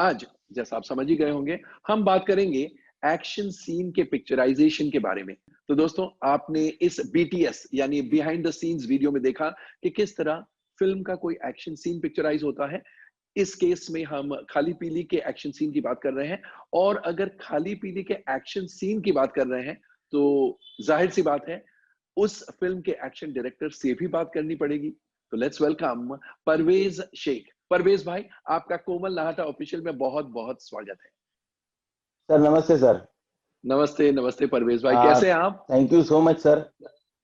आज जैसा आप समझ ही गए होंगे, हम बात करेंगे एक्शन सीन के पिक्चराइजेशन के बारे में। तो दोस्तों, आपने इस बीटीएस यानी बिहाइंड द सीन्स वीडियो में देखा कि किस तरह फिल्म का कोई एक्शन सीन पिक्चराइज होता है। इस केस में हम खाली पीली के एक्शन सीन की बात कर रहे हैं, और अगर खाली पीली के एक्शन सीन की बात कर रहे हैं तो जाहिर सी बात है उस फिल्म के एक्शन डायरेक्टर से भी बात करनी पड़ेगी। तो लेट्स वेलकम परवेज शेख। परवेज भाई, आपका कोमल नहाटा ऑफिशियल में बहुत बहुत स्वागत है। सर नमस्ते सर। नमस्ते नमस्ते परवेज भाई, कैसे हैं आप? Thank you so much sir.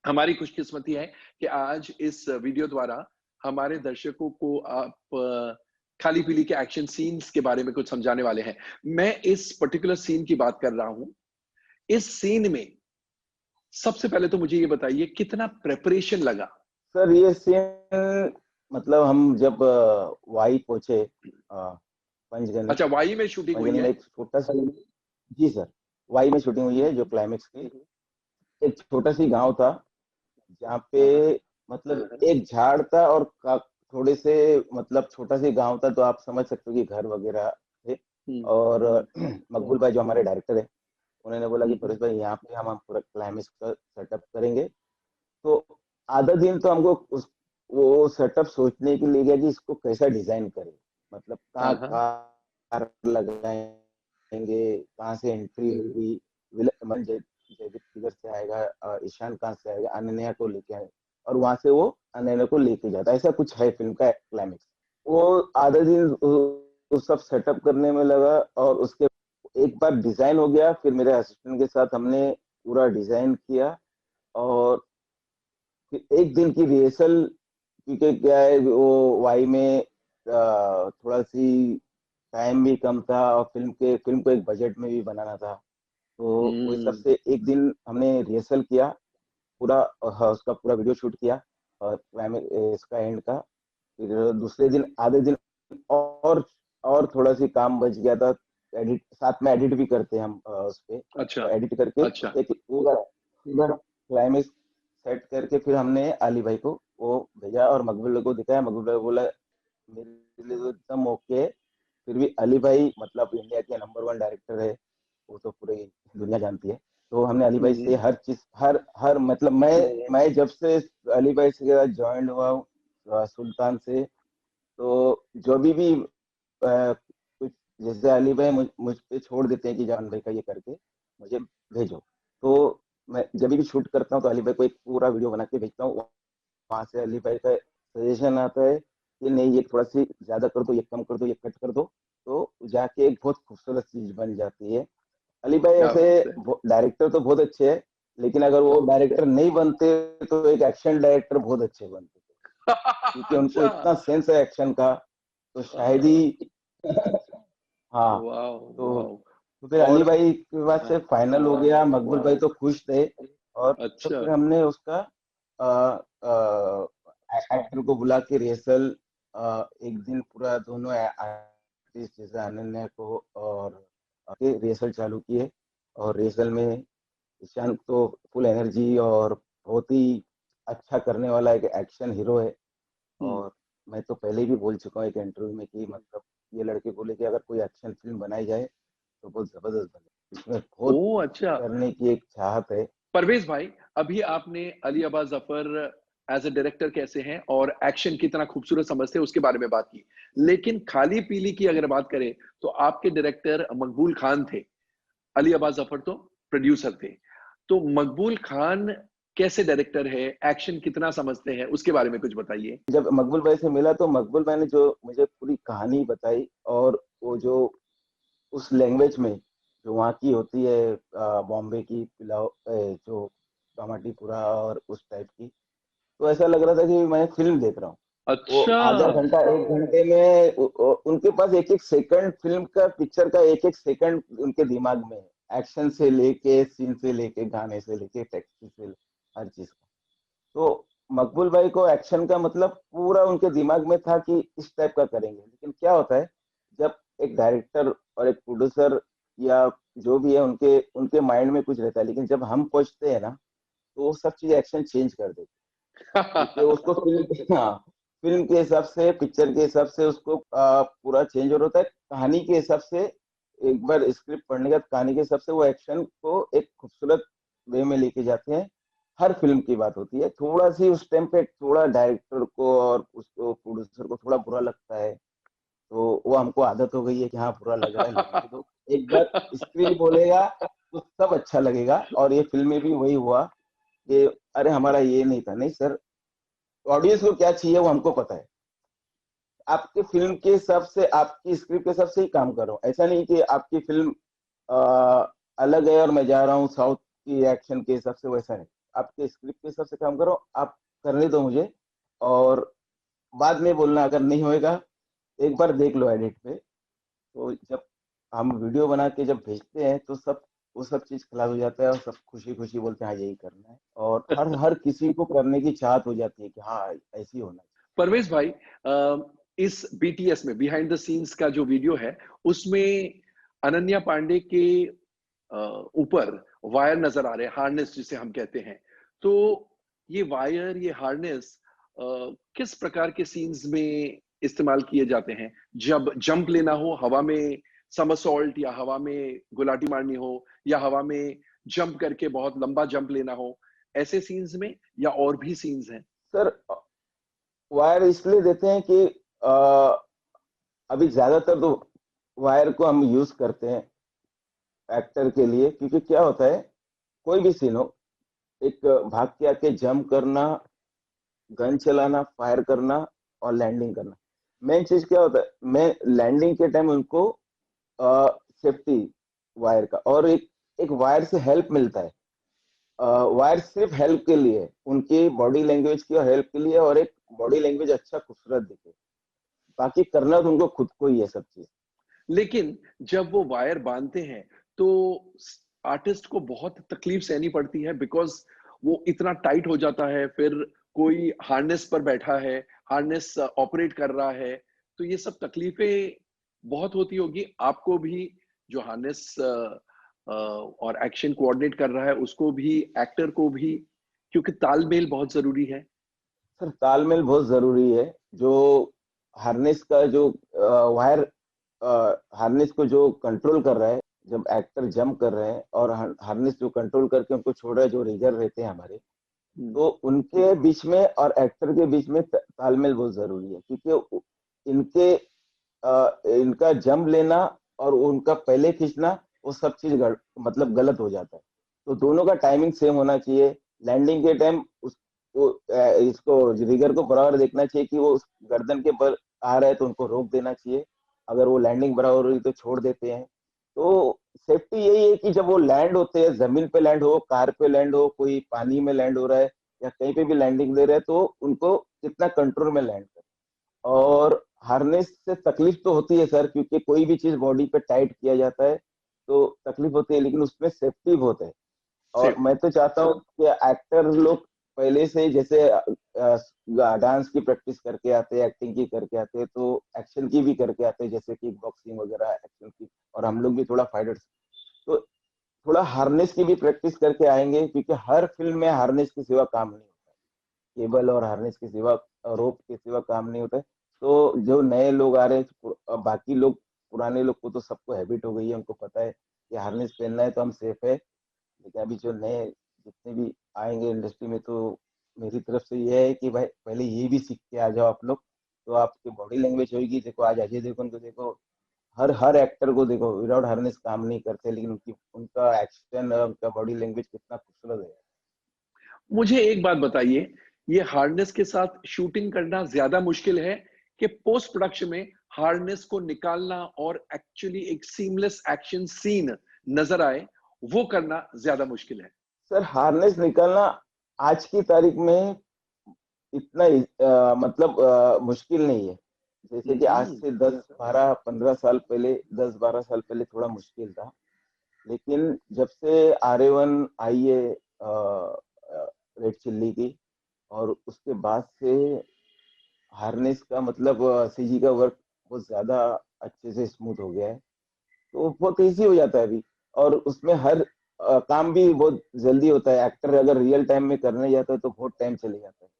हमारी खुशकिस्मती है कि आज इस वीडियो द्वारा हमारे दर्शकों को आप खाली पीली के एक्शन सीन्स के बारे में कुछ समझाने वाले हैं। मैं इस पर्टिकुलर सीन की बात कर रहा हूं। इस सीन में सबसे पहले तो मुझे ये बताइए कितना प्रेपरेशन लगा? सर ये सीन मतलब हम जब वाई पहुंचे पंचगनी। अच्छा, वाई में शूटिंग हुई पंचगनी में है? एक छोटा सा, जी सर, वाई में शूटिंग हुई है जो क्लाइमेक्स की। एक छोटा सी गांव था जहाँ पे मतलब एक झाड़ था और थोड़े से मतलब छोटा सी गांव था, तो आप समझ सकते हो कि घर वगैरह थे। और मकबूल भाई जो हमारे डायरेक्टर है, उन्होंने बोला कि परेश भाई यहाँ पे हम पूरा क्लाइमेक्स का सेटअप करेंगे। तो आधा दिन तो हमको वो सेटअप सोचने के लिए गया कि इसको कैसा डिजाइन करें, मतलब कहाँ कार लगाएंगे, कहाँ से एंट्री होगी, जैविक किधर से आएगा, ईशान कहाँ से आएगा, अनन्या को लेके आए और वहां से वो अनन्या को लेके जाता, ऐसा कुछ है फिल्म का क्लाइमेक्स। वो आधा दिन उस सब सेटअप करने में लगा और उसके एक बार डिजाइन हो गया, फिर मेरे असिस्टेंट के साथ हमने पूरा डिजाइन किया और फिर एक दिन की रिहर्सल, क्योंकि क्या है वो वाई में थोड़ा सी टाइम भी कम था और फिल्म को एक बजट में भी बनाना था, तो उस हिसाब से एक दिन हमने रिहर्सल किया पूरा, उसका पूरा वीडियो शूट किया और इसका एंड का। फिर दूसरे दिन आधे दिन और थोड़ा सी काम बच गया था, एडिट साथ में एडिट भी करते हैं हम उस पे। अच्छा तो एडिट करके अच्छा। एक पूरा क्लाइमेक्स सेट करके फिर हमने अली भाई को वो भेजा और मकबूल को दिखाया। मकबूल भाई बोला मेरे लिए तो एकदम ओके है। फिर भी अली भाई मतलब इंडिया के नंबर 1 डायरेक्टर है, वो तो पूरी दुनिया जानती है। तो हमने अली भाई से हर चीज हर हर मतलब मैं जब से अली भाई से ज्वाइन हुआ हूँ सुल्तान से, तो जो भी कुछ जैसे अली भाई मुझ पे छोड़ देते हैं कि जान भाई का ये करके मुझे भेजो, तो मैं जब भी शूट करता हूँ तो अली भाई को एक पूरा वीडियो बना के भेजता हूँ। वहां से अली भाई का सजेशन आता है कि नहीं ये थोड़ा सी ज्यादा कर दो, ये कम कर दो, ये कट कर दो, तो जाके एक बहुत खूबसूरत चीज बन जाती है। अली भाई क्या ऐसे बात है। डायरेक्टर तो बहुत अच्छे हैं, लेकिन अगर वो डायरेक्टर नहीं बनते तो एक एक्शन डायरेक्टर बहुत अच्छे बनते थे, क्योंकि उनको अच्छा। इतना सेंस है एक्शन का, तो शायद ही हाँ। वाह तो वाह। तो फिर अली और भाई के बाद से फाइनल हो गया, मकबूल भाई तो खुश थे। और तो अच्छा। फिर हमने उसका एक्टर को बुला के रिहर्सल एक दिन पूरा दोनों आर्टिस्ट जैसे अनन्या को और रिहर्सल चालू किए। और रिहर्सल में ईशान तो फुल एनर्जी और बहुत ही अच्छा करने वाला एक एक्शन हीरो है। और मैं तो पहले भी बोल चुका हूँ एक इंटरव्यू में कि मतलब ये लड़के बोले कि अगर कोई एक्शन फिल्म बनाई जाए तो बहुत जबरदस्त बने, इसमें बहुत ओ अच्छा। करने की एक चाहत है। परवेज भाई, अभी आपने Ali Abbas Zafar as a director कैसे हैं और एक्शन कितना खूबसूरत समझते हैं उसके बारे में बात की, लेकिन खाली पीली की अगर बात करें तो आपके डायरेक्टर मकबूल खान थे, अली अब्बास जफर तो प्रोड्यूसर थे। तो मकबूल खान कैसे डायरेक्टर है, एक्शन कितना समझते हैं, उसके बारे में कुछ बताइए। जब मकबूल भाई से मिला तो मकबूल भाई ने जो मुझे पूरी कहानी बताई, और वो जो उस लैंग्वेज में जो वहाँ की होती है बॉम्बे की पुलाव, जो टमाटी पूरा और उस टाइप की, तो ऐसा लग रहा था कि मैं फिल्म देख रहा हूँ। वो अच्छा। आधा घंटा 1 घंटे में उनके पास एक एक सेकंड फिल्म का पिक्चर का एक एक सेकंड उनके दिमाग में है, एक्शन से लेके सीन से लेके गाने से लेके टेक्स्ट से हर चीज का। तो मकबूल भाई को एक्शन का मतलब पूरा उनके दिमाग में था कि इस टाइप का करेंगे। लेकिन क्या होता है जब एक डायरेक्टर और एक प्रोड्यूसर या जो भी है उनके उनके माइंड में कुछ रहता है, लेकिन जब हम पहुंचते हैं ना तो वो सब चीज एक्शन चेंज कर देते हैं, क्योंकि उसको फिल्म हाँ फिल्म के हिसाब से पिक्चर के हिसाब से उसको पूरा चेंज हो रहा है, कहानी के हिसाब से, एक बार स्क्रिप्ट पढ़ने के बाद कहानी के हिसाब से वो एक्शन को एक खूबसूरत वे में लेके जाते हैं। हर फिल्म की बात होती है, थोड़ा सी उस टाइम पे थोड़ा डायरेक्टर को और उसको प्रोड्यूसर को थोड़ा बुरा लगता है, तो वो हमको आदत हो गई है कि हाँ बुरा लग रहा है लगने दो, एक बार स्क्रीन बोलेगा तो सब अच्छा लगेगा। और ये फिल्म में भी वही हुआ कि अरे हमारा ये नहीं था, नहीं सर, ऑडियंस को क्या चाहिए वो हमको पता है, आपके फिल्म के हिसाब से, आपकी स्क्रिप्ट के हिसाब से ही काम कर रहा हूँ। ऐसा नहीं कि आपकी फिल्म अलग है और मैं जा रहा हूँ साउथ की एक्शन के हिसाब से, वैसा नहीं, आपके स्क्रिप्ट के हिसाब से काम करो, आप करने दो मुझे, और बाद में बोलना अगर नहीं होएगा, एक बार देख लो एडिट पे। तो जब हम वीडियो बना के जब भेजते हैं तो सब वो सब चीज खिला हो जाता है और सब खुशी खुशी बोलते हैं हाँ यही करना है, और हर हर किसी को करने की चाहत हो जाती है कि हाँ ऐसी होना चाहिए। परवेज भाई, इस बीटीएस में बिहाइंड द सीन्स का जो वीडियो है, उसमें अनन्या पांडे के ऊपर वायर नजर आ रहे हैं, हार्नेस जिसे हम कहते हैं। तो ये वायर, ये हार्नेस किस प्रकार के सीन्स में इस्तेमाल किए जाते हैं? जब जंप लेना हो हवा में, समरसॉल्ट, या हवा में गुलाटी मारनी हो, या हवा में जंप करके बहुत लंबा जंप लेना हो, ऐसे सीन्स में, या और भी सीन्स हैं? सर वायर इसलिए देते हैं कि अभी ज्यादातर तो वायर को हम यूज करते हैं एक्टर के लिए, क्योंकि क्या होता है कोई भी सीन हो, एक भाग के आके जंप करना, गन चलाना, फायर करना और लैंडिंग करना, मेन चीज क्या होता है, मैं लैंडिंग के टाइम उनको सेफ्टी वायर का, और एक वायर से हेल्प मिलता है। वायर सिर्फ हेल्प के लिए, उनकी बॉडी लैंग्वेज की और हेल्प के लिए, और एक बॉडी लैंग्वेज अच्छा खूबसूरत दिखे, बाकी करना तो उनको खुद को ही है सब चीज। लेकिन जब वो वायर बांधते हैं तो आर्टिस्ट को बहुत तकलीफ सहनी पड़ती है, बिकॉज वो इतना टाइट हो जाता है, फिर कोई हार्नेस पर बैठा है, हार्नेस ऑपरेट कर रहा है, तो ये सब तकलीफें बहुत होती होगी आपको भी, जो हार्नेस और एक्शन कोऑर्डिनेट कर रहा है उसको भी, एक्टर को भी, क्योंकि तालमेल बहुत जरूरी है। सर तालमेल बहुत जरूरी है। जो हार्नेस का जो वायर, हार्नेस को जो कंट्रोल कर रहा है, जब एक्टर जंप कर रहे हैं, और हार्नेस जो कंट्रोल करके उनको छोड़ रहा है, जो रिगर रहते हैं हमारे, हम्म। तो उनके बीच में और एक्टर के बीच में तालमेल बहुत जरूरी है, क्योंकि इनके इनका जंप लेना और उनका पहले खींचना, वो सब चीज मतलब गलत हो जाता है। तो दोनों का टाइमिंग सेम होना चाहिए। लैंडिंग के टाइम उसको इसको रिगर को बराबर देखना चाहिए कि वो उस गर्दन के बल आ रहा है तो उनको रोक देना चाहिए, अगर वो लैंडिंग बराबर हो रही तो छोड़ देते हैं। तो सेफ्टी यही है कि जब वो लैंड होते हैं, जमीन पे लैंड हो, कार पे लैंड हो, कोई पानी में लैंड हो रहा है, या कहीं पे भी लैंडिंग दे रहे हैं, तो उनको कितना कंट्रोल में लैंड कर। और हार्नेस से तकलीफ तो होती है सर, क्योंकि कोई भी चीज बॉडी पे टाइट किया जाता है तो तकलीफ होती है, लेकिन उसमें सेफ्टी बहुत है। और सेफ्टी। मैं तो चाहता हूँ कि एक्टर लोग पहले से ही जैसे डांस की प्रैक्टिस करके आते हैं, एक्टिंग की करके आते हैं, तो एक्शन की भी करके आते हैं, जैसे कि बॉक्सिंग वगैरह एक्शन की, और हम लोग भी थोड़ा फाइटर्स, तो थोड़ा हार्नेस की भी प्रैक्टिस करके आएंगे, क्योंकि हर फिल्म में हार्नेस की सिवा काम नहीं होता है, केबल और हार्नेस की सिवा, रोप के सिवा काम नहीं होता है। तो जो नए लोग आ रहे हैं, बाकी लोग, पुराने लोग को तो सबको हैबिट हो गई है, उनको पता है कि हार्नेस पहनना है तो हम सेफ है। लेकिन अभी जो नए जितने भी आएंगे इंडस्ट्री में, तो मेरी तरफ से ये है कि भाई पहले ये भी सीख के आ जाओ आप लोग, तो आपकी बॉडी लैंग्वेज होगी। देखो आज अजय देवगन को देखो, हर हर एक्टर को देखो, विदाउट हार्नेस काम नहीं करते, लेकिन उनकी उनका एक्शन और उनका बॉडी लैंग्वेज कितना खूबसूरत है। मुझे एक बात बताइए, ये हार्नेस के साथ शूटिंग करना ज्यादा मुश्किल है कि पोस्ट प्रोडक्शन में हार्नेस को निकालना और एक्चुअली एक सीमलेस एक्शन सीन नजर आए, वो करना ज्यादा मुश्किल है? सर हार्नेस निकालना आज की तारीख में इतना मतलब मुश्किल नहीं है। जैसे कि आज हम्म। से 10 12 15 साल पहले, 10 12 साल पहले थोड़ा मुश्किल था, लेकिन जब से R1 आई है रेड चिल्ली की, और उसके बाद से हार्नेस का मतलब सीजी का वर्क बहुत ज्यादा अच्छे से स्मूथ हो गया है, तो बहुत इजी हो जाता है अभी। और उसमें हर काम भी बहुत जल्दी होता है। एक्टर अगर रियल टाइम में करने जाता है तो बहुत टाइम चले जाता है,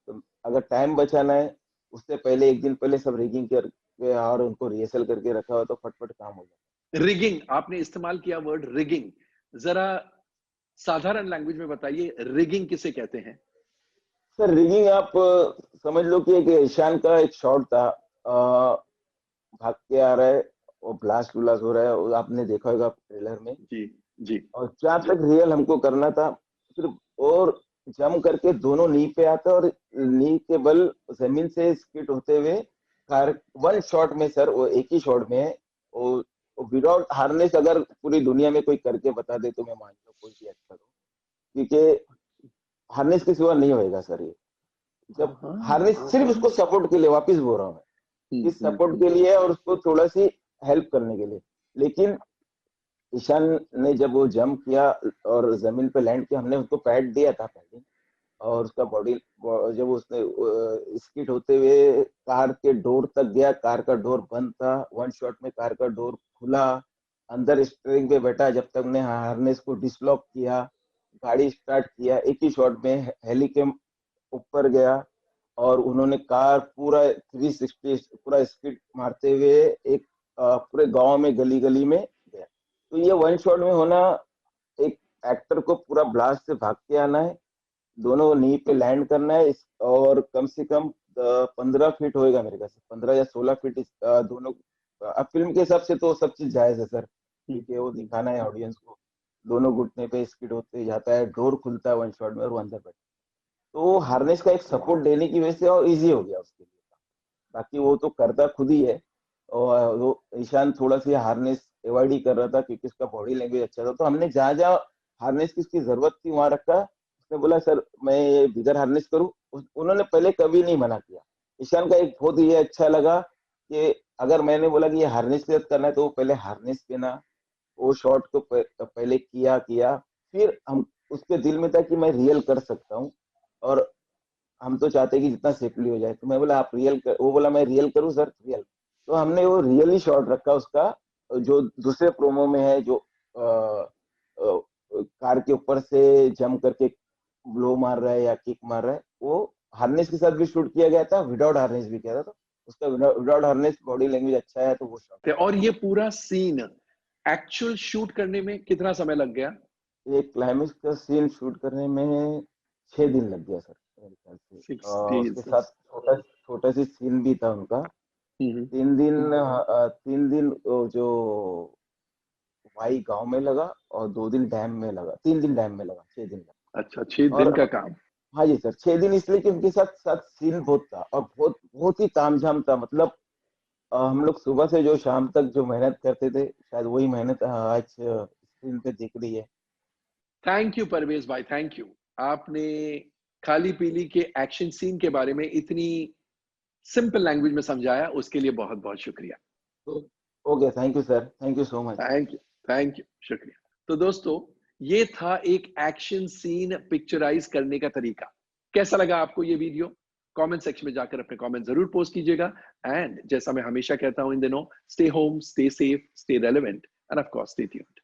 तो अगर टाइम बचाना है, उससे पहले एक दिन पहले सब रिगिंग कर के और उनको रिहर्सल करके रखा हो तो फटफट काम हो जाता रिगिंग, आपने इस्तेमाल किया वर्ड रिगिंग, जरा साधारण लैंग्वेज में बताइए रिगिंग किसे कहते हैं? है। सर रिगिंग आप समझ लो कि एक ईशान का एक शॉट था, भाग के आ रहा है, वो ब्लास्ट ब्लास्ट हो रहा है, वो आपने देखा होगा ट्रेलर में। जी जी और जहाँ तक रियल हमको करना था सिर्फ, और जम करके दोनों नी पे आता और नी के बल जमीन से स्किट होते हुए कार वन शॉट में सर, वो एक ही शॉट में है, वो विदाउट हार्नेस अगर पूरी दुनिया में कोई करके बता दे तो मैं मानता हूँ कोई भी एक्टर हो, क्योंकि हार्नेस के सिवा नहीं होएगा सर ये। जब हार्नेस सिर्फ उसको सपोर्ट के लिए, वापिस बोल रहा हूँ मैं, इस सपोर्ट के लिए और उसको थोड़ा सी हेल्प करने के लिए। लेकिन ईशान ने जब वो जंप किया और जमीन पे लैंड किया, हमने उसको पैड दिया था पहले, और उसका बॉडी जब उसने स्किट होते हुए कार के डोर तक गया, कार का डोर बंद था, वन शॉट में कार का डोर खुला, अंदर स्टीयरिंग पे बैठा, जब तक ने हार्नेस को डिसलॉक किया, गाड़ी स्टार्ट किया, एक ही शॉट में हेली के ऊपर गया, और उन्होंने कार पूरा 360 पूरा स्किट मारते हुए एक पूरे गांव में गली गली में गया। तो ये वन शॉट में होना, एक एक्टर को पूरा ब्लास्ट से भाग के आना है, दोनों नी पे लैंड करना है, और कम से कम 15 फीट होएगा मेरे ख्याल से, 15 या 16 फीट दोनों। अब फिल्म के हिसाब से तो सब चीज जायज है सर, क्योंकि वो दिखाना है ऑडियंस को, दोनों घुटने पे स्किड होते जाता है, डोर खुलता है वन शॉट में और वो अंदर बैठा, तो हार्नेस का एक सपोर्ट देने की वजह से और इजी हो गया उसके लिए। बाकी वो तो करता खुद ही है, और वो ईशान थोड़ा सी हार्नेस अवॉइड ही कर रहा था क्योंकि उसका बॉडी लैंग्वेज अच्छा था, तो हमने जहाँ जहाँ हार्नेस की उसकी जरूरत थी वहां रखा। उसने बोला सर मैं ये बिगर हार्नेस करूँ, उन्होंने पहले कभी नहीं मना किया। ईशान का एक बहुत ये अच्छा लगा कि अगर मैंने बोला कि ये हार्नेस के साथ करना है तो वो पहले हार्नेस पहना, वो शॉट को पहले किया किया, फिर हम, उसके दिल में था कि मैं रियल कर सकता हूँ, और हम तो चाहते हैं कि जितना सेफली हो जाए, तो मैं बोला आप रियल कर, वो बोला मैं रियल करूँ सर, रियल। तो हमने वो रियल ही शॉट रखा उसका, जो दूसरे प्रोमो में है, जो कार के ऊपर से जम करके ब्लो मार रहा है या किक मार रहा है, वो हार्नेस के साथ भी शूट किया गया था, विदाउट हार्नेस भी किया था, तो उसका विदाउट हार्नेस बॉडी लैंग्वेज अच्छा है तो वो शॉट। और ये पूरा सीन एक्चुअल शूट करने में कितना समय लग गया? एक क्लाइमेक्स का सीन शूट करने में 6 दिन लग गया सर मेरे ख्याल से, 6 days। उसके साथ छोटा छोटा सी सीन भी था उनका। हम्म। 3 दिन 3 दिन जो वाई गांव में लगा, और 2 दिन डैम में लगा, 3 दिन डैम में लगा, 6 दिन लगा। अच्छा, 6 दिन और का काम। हाँ जी सर, 6 दिन इसलिए कि उनके साथ साथ सीन बहुत था, और बहुत बहुत ही तामझाम था, मतलब हम लोग सुबह से जो शाम तक जो मेहनत करते थे, शायद वही मेहनत आज स्क्रीन पे दिख रही है। थैंक यू परवेज भाई, थैंक यू। आपने खाली पीली के एक्शन सीन के बारे में इतनी सिंपल लैंग्वेज में समझाया, उसके लिए बहुत बहुत शुक्रिया। तो okay, thank you sir, thank you so much. Thank you, thank you, शुक्रिया। तो दोस्तों, ये था एक एक्शन सीन पिक्चराइज करने का तरीका। कैसा लगा आपको ये वीडियो? कमेंट सेक्शन में जाकर अपने कमेंट जरूर पोस्ट कीजिएगा। एंड जैसा मैं हमेशा कहता हूं इन दिनों, stay home, stay safe, stay relevant, end of course stay tuned.